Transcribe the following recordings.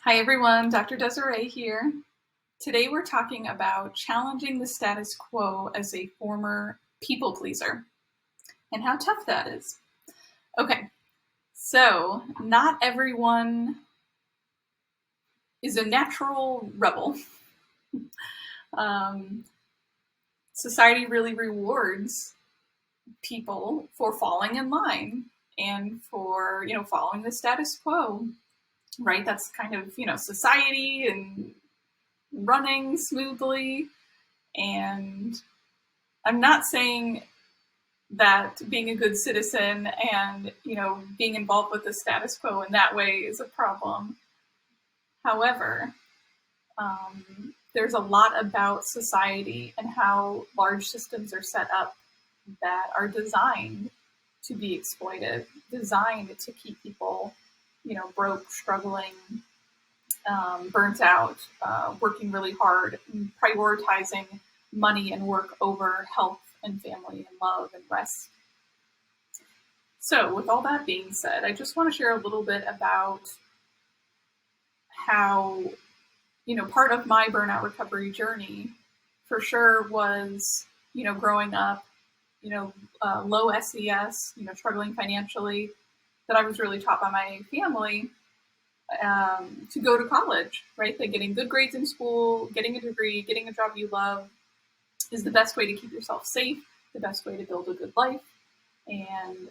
Hi everyone, Dr. Desiree here. Today we're talking about challenging the status quo as a former people pleaser and how tough that is. Okay, so not everyone is a natural rebel. Um, Society really rewards people for falling in line and for, following the status quo, right? That's kind of, society and running smoothly. And I'm not saying that being a good citizen and being involved with the status quo in that way is a problem. However, there's a lot about society and how large systems are set up that are designed to be exploitive, designed to keep people, broke, struggling, burnt out, working really hard, prioritizing money and work over health and family and love and rest. So, with all that being said, I just want to share a little bit about how, part of my burnout recovery journey for sure was, growing up, low SES, struggling financially, that I was really taught by my family to go to college, right? That getting good grades in school, getting a degree, getting a job you love is the best way to keep yourself safe, the best way to build a good life. And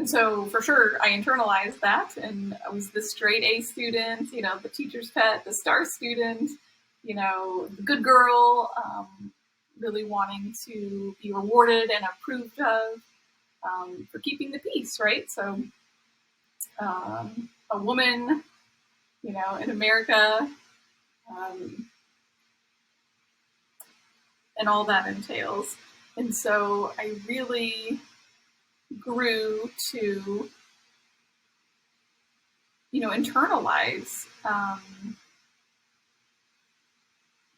so for sure, I internalized that, and I was the straight A student, the teacher's pet, the star student, the good girl, really wanting to be rewarded and approved of for keeping the peace, right? So a woman, in America, um, and all that entails. And so I really grew to, internalize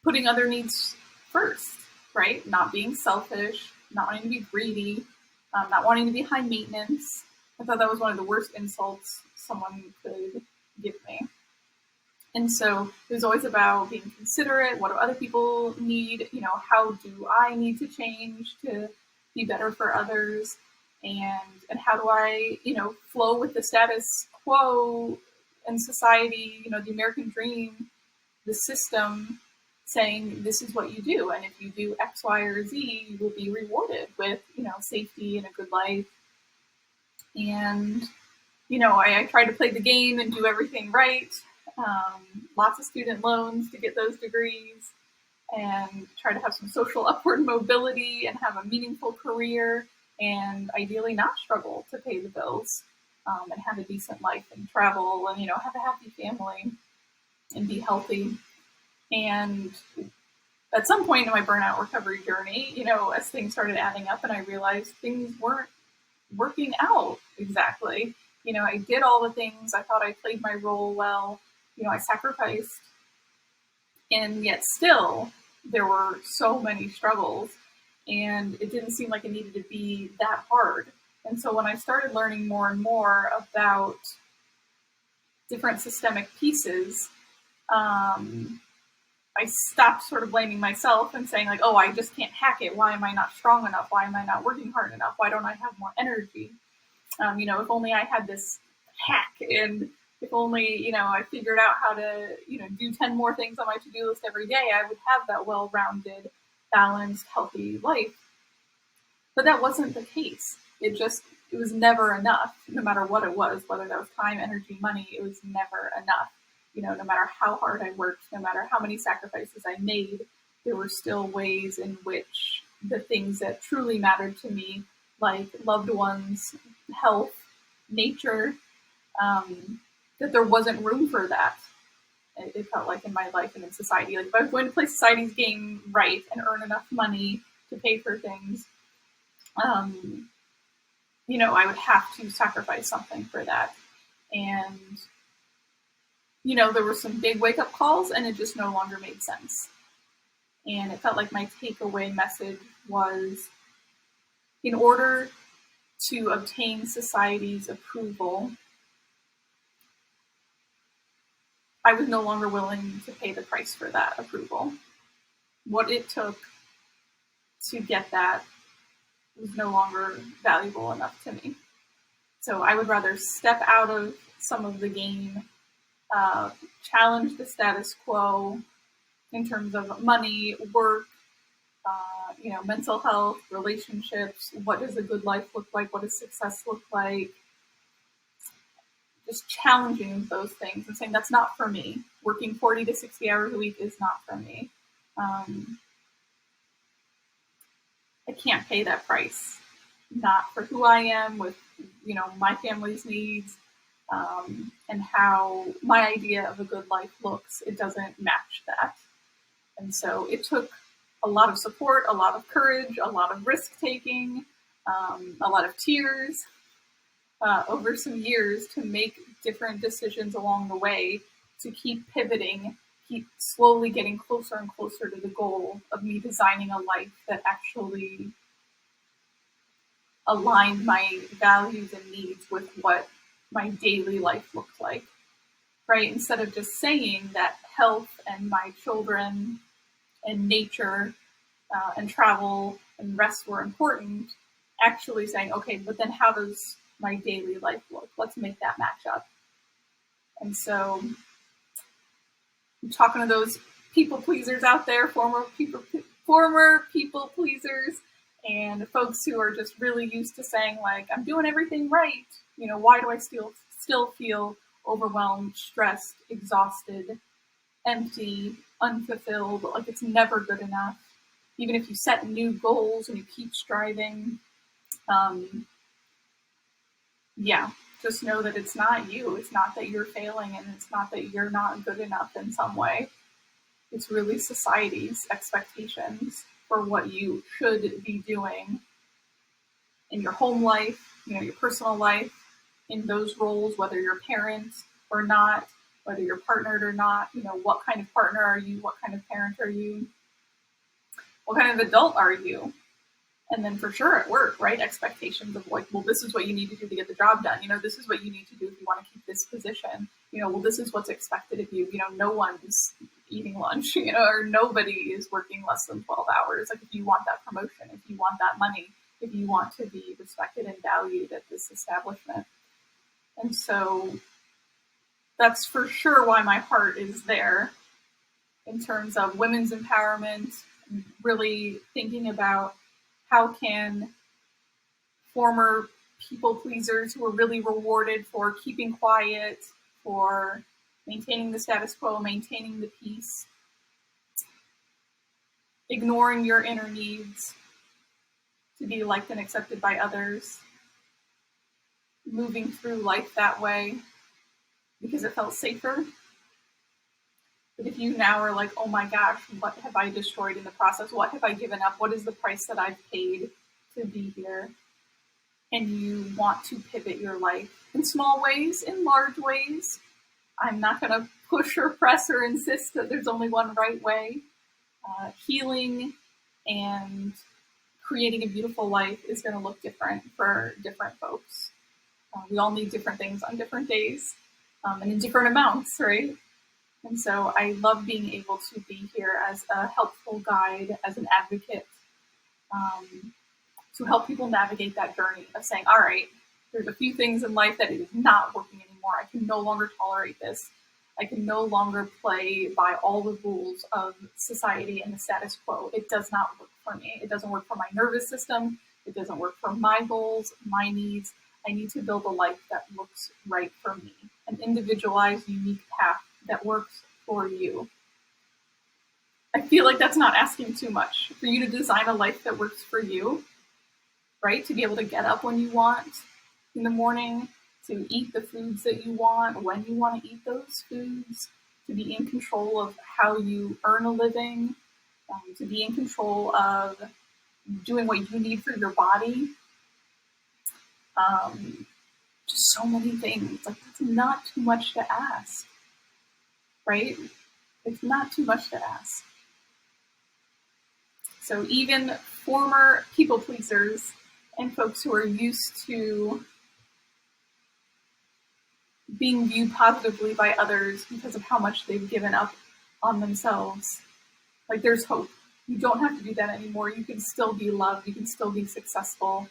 putting other needs first, right? Not being selfish, not wanting to be greedy, not wanting to be high maintenance. I thought that was one of the worst insults someone could give me. And so it was always about being considerate. What do other people need? How do I need to change to be better for others? And how do I, flow with the status quo in society, the American dream, the system saying this is what you do, and if you do X, Y, or Z, you will be rewarded with, safety and a good life. And I try to play the game and do everything right. Lots of student loans to get those degrees, and try to have some social upward mobility and have a meaningful career, and ideally not struggle to pay the bills, and have a decent life and travel and have a happy family and be healthy. And at some point in my burnout recovery journey, as things started adding up and I realized things weren't working out exactly. I did all the things. I thought I played my role well. I sacrificed. And yet still, there were so many struggles. And it didn't seem like it needed to be that hard. And so when I started learning more and more about different systemic pieces, I stopped sort of blaming myself and saying like, oh, I just can't hack it. Why am I not strong enough? Why am I not working hard enough? Why don't I have more energy? If only I had this hack, and if only, I figured out how to, do 10 more things on my to-do list every day, I would have that well-rounded, balanced, healthy life. But that wasn't the case. It was never enough, no matter what it was, whether that was time, energy, money, it was never enough. No matter how hard I worked, no matter how many sacrifices I made, there were still ways in which the things that truly mattered to me, like loved ones, health, nature, that there wasn't room for that. It felt like in my life and in society. Like if I was going to play society's game right and earn enough money to pay for things, um, I would have to sacrifice something for that. And, there were some big wake up calls and it just no longer made sense. And it felt like my takeaway message was, in order to obtain society's approval, I was no longer willing to pay the price for that approval. What it took to get that was no longer valuable enough to me. So I would rather step out of some of the game, challenge the status quo in terms of money, work, mental health, relationships. What does a good life look like? What does success look like? Just challenging those things and saying that's not for me. Working 40 to 60 hours a week is not for me. I can't pay that price. Not for who I am, with my family's needs, and how my idea of a good life looks. It doesn't match that. And so it took a lot of support, a lot of courage, a lot of risk taking, a lot of tears over some years to make different decisions along the way, to keep pivoting, keep slowly getting closer and closer to the goal of me designing a life that actually aligned my values and needs with what my daily life looked like, right? Instead of just saying that health and my children and nature and travel and rest were important, actually saying, okay, but then how does my daily life look? Let's make that match up. And so I'm talking to those people pleasers out there, former people pleasers, and folks who are just really used to saying, like, I'm doing everything right. Why do I still feel overwhelmed, stressed, exhausted, empty, unfulfilled, like it's never good enough? Even if you set new goals and you keep striving, just know that it's not you. It's not that you're failing, and it's not that you're not good enough in some way. It's really society's expectations for what you should be doing in your home life, your personal life, in those roles, whether you're a parent or not, whether you're partnered or not. What kind of partner are you? What kind of parent are you? What kind of adult are you? And then for sure at work, right? Expectations of like, well, this is what you need to do to get the job done. This is what you need to do if you want to keep this position. Well, this is what's expected of you. No one's eating lunch, or nobody is working less than 12 hours. Like if you want that promotion, if you want that money, if you want to be respected and valued at this establishment. And so that's for sure why my heart is there in terms of women's empowerment, really thinking about how can former people pleasers who are really rewarded for keeping quiet, for maintaining the status quo, maintaining the peace, ignoring your inner needs to be liked and accepted by others, moving through life that way because it felt safer. But if you now are like, oh my gosh, what have I destroyed in the process? What have I given up? What is the price that I've paid to be here? And you want to pivot your life in small ways, in large ways. I'm not going to push or press or insist that there's only one right way. Healing and creating a beautiful life is going to look different for different folks. We all need different things on different days and in different amounts, right? And so I love being able to be here as a helpful guide, as an advocate, to help people navigate that journey of saying, all right, there's a few things in life that is not working anymore. I can no longer tolerate this. I can no longer play by all the rules of society and the status quo. It does not work for me. It doesn't work for my nervous system. It doesn't work for my goals, my needs. I need to build a life that looks right for me, an individualized, unique path that works for you. I feel like that's not asking too much for you to design a life that works for you, right? To be able to get up when you want in the morning, to eat the foods that you want, when you want to eat those foods, to be in control of how you earn a living, to be in control of doing what you need for your body. Just so many things. Like, that's not too much to ask, right? It's not too much to ask. So even former people pleasers and folks who are used to being viewed positively by others because of how much they've given up on themselves. Like there's hope. You don't have to do that anymore. You can still be loved. You can still be successful.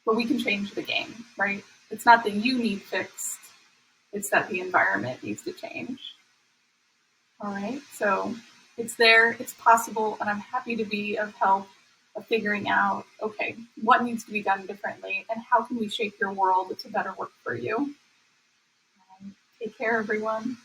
But we can change the game, right? It's not that you need fixed. It's that the environment needs to change. All right. So it's there, it's possible, and I'm happy to be of help of figuring out, okay, what needs to be done differently and how can we shape your world to better work for you. Take care, everyone.